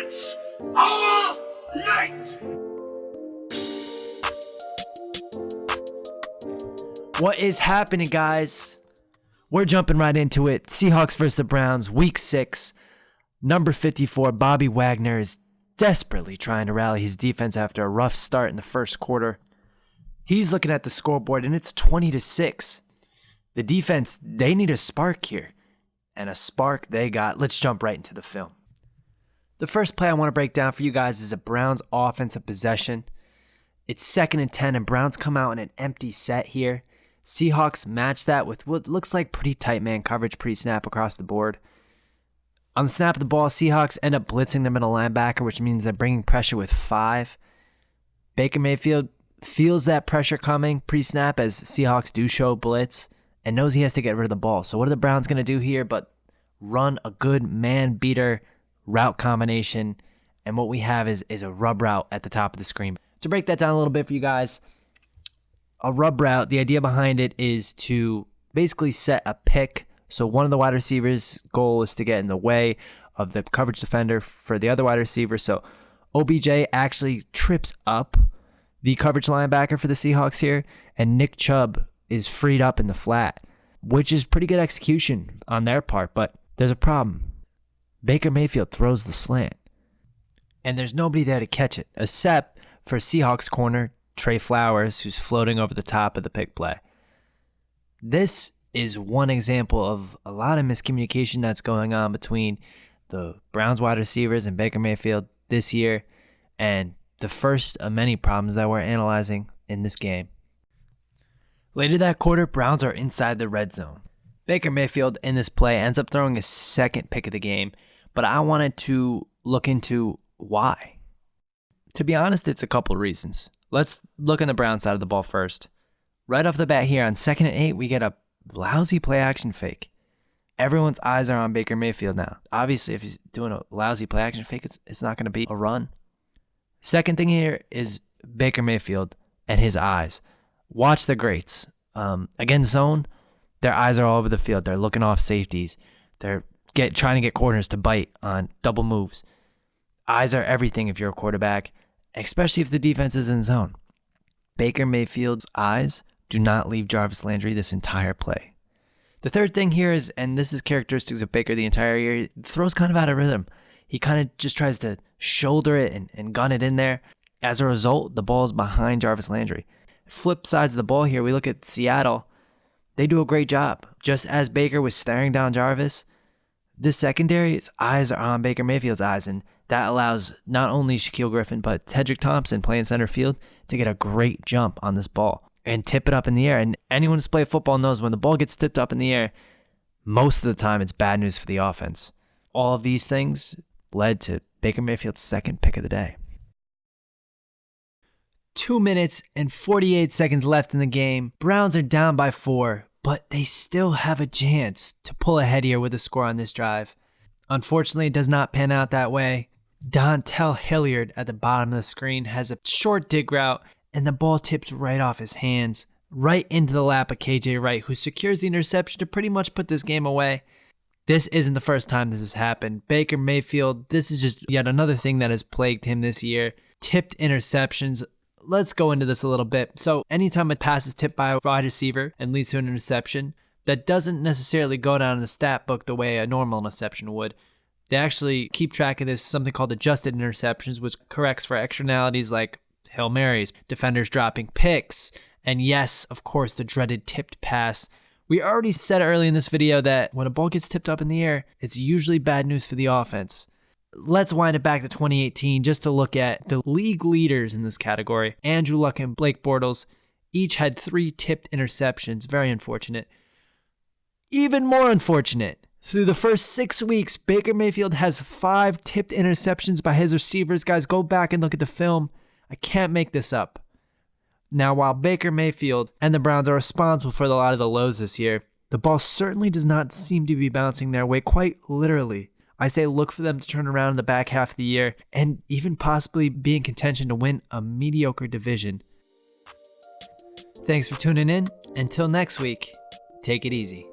It's all night! What is happening, guys? We're jumping right into it. Seahawks versus the Browns, week 6. Number 54, Bobby Wagner is desperately trying to rally his defense after a rough start in the first quarter. He's looking at the scoreboard, and it's 20-6. The defense, they need a spark here. And a spark they got. Let's jump right into the film. The first play I want to break down for you guys is a Browns offensive possession. It's 2nd and 10, and Browns come out in an empty set here. Seahawks match that with what looks like pretty tight man coverage pre-snap across the board. On the snap of the ball, Seahawks end up blitzing their middle linebacker, which means they're bringing pressure with 5. Baker Mayfield feels that pressure coming pre-snap as Seahawks do show blitz and knows he has to get rid of the ball. So what are the Browns going to do here but run a good man-beater route combination? And what we have is a rub route at the top of the screen. To break that down a little bit for you guys, a rub route, the idea behind it is to basically set a pick. So one of the wide receivers' goal is to get in the way of the coverage defender for the other wide receiver. So OBJ actually trips up the coverage linebacker for the Seahawks here, and Nick Chubb is freed up in the flat, which is pretty good execution on their part. But there's a problem. Baker Mayfield throws the slant, and there's nobody there to catch it, except for Seahawks corner Trey Flowers, who's floating over the top of the pick play. This is one example of a lot of miscommunication that's going on between the Browns wide receivers and Baker Mayfield this year, and the first of many problems that we're analyzing in this game. Later that quarter, Browns are inside the red zone. Baker Mayfield in this play ends up throwing his second pick of the game, but I wanted to look into why. To be honest, it's a couple of reasons. Let's look on the Browns side of the ball first. Right off the bat here on 2nd and 8, we get a lousy play action fake. Everyone's eyes are on Baker Mayfield now. Obviously, if he's doing a lousy play action fake, it's not going to be a run. Second thing here is Baker Mayfield and his eyes. Watch the greats. Against zone, their eyes are all over the field. They're looking off safeties. They're trying to get corners to bite on double moves. Eyes are everything if you're a quarterback, especially if the defense is in zone. Baker Mayfield's eyes do not leave Jarvis Landry this entire play. The third thing here is, and this is characteristics of Baker the entire year, he throws kind of out of rhythm. He kind of just tries to shoulder it and gun it in there. As a result, the ball is behind Jarvis Landry. Flip sides of the ball here, we look at Seattle. They do a great job. Just as Baker was staring down Jarvis, this secondary's eyes are on Baker Mayfield's eyes, and that allows not only Shaquille Griffin, but Tedrick Thompson playing center field to get a great jump on this ball and tip it up in the air. And anyone who's played football knows when the ball gets tipped up in the air, most of the time it's bad news for the offense. All of these things led to Baker Mayfield's second pick of the day. 2 minutes and 48 seconds left in the game. Browns are down by 4, but they still have a chance to pull ahead here with a score on this drive. Unfortunately, it does not pan out that way. Dontel Hilliard at the bottom of the screen has a short dig route, and the ball tips right off his hands, right into the lap of KJ Wright, who secures the interception to pretty much put this game away. This isn't the first time this has happened. Baker Mayfield, this is just yet another thing that has plagued him this year. Tipped interceptions. Let's go into this a little bit. So anytime a pass is tipped by a wide receiver and leads to an interception, that doesn't necessarily go down in the stat book the way a normal interception would. They actually keep track of this, something called adjusted interceptions, which corrects for externalities like Hail Marys, defenders dropping picks, and yes, of course, the dreaded tipped pass. We already said early in this video that when a ball gets tipped up in the air, it's usually bad news for the offense. Let's wind it back to 2018 just to look at the league leaders in this category. Andrew Luck and Blake Bortles each had 3 tipped interceptions. Very unfortunate. Even more unfortunate, through the first 6 weeks, Baker Mayfield has 5 tipped interceptions by his receivers. Guys, go back and look at the film. I can't make this up. Now, while Baker Mayfield and the Browns are responsible for a lot of the lows this year, the ball certainly does not seem to be bouncing their way, quite literally. I say look for them to turn around in the back half of the year and even possibly be in contention to win a mediocre division. Thanks for tuning in. Until next week, take it easy.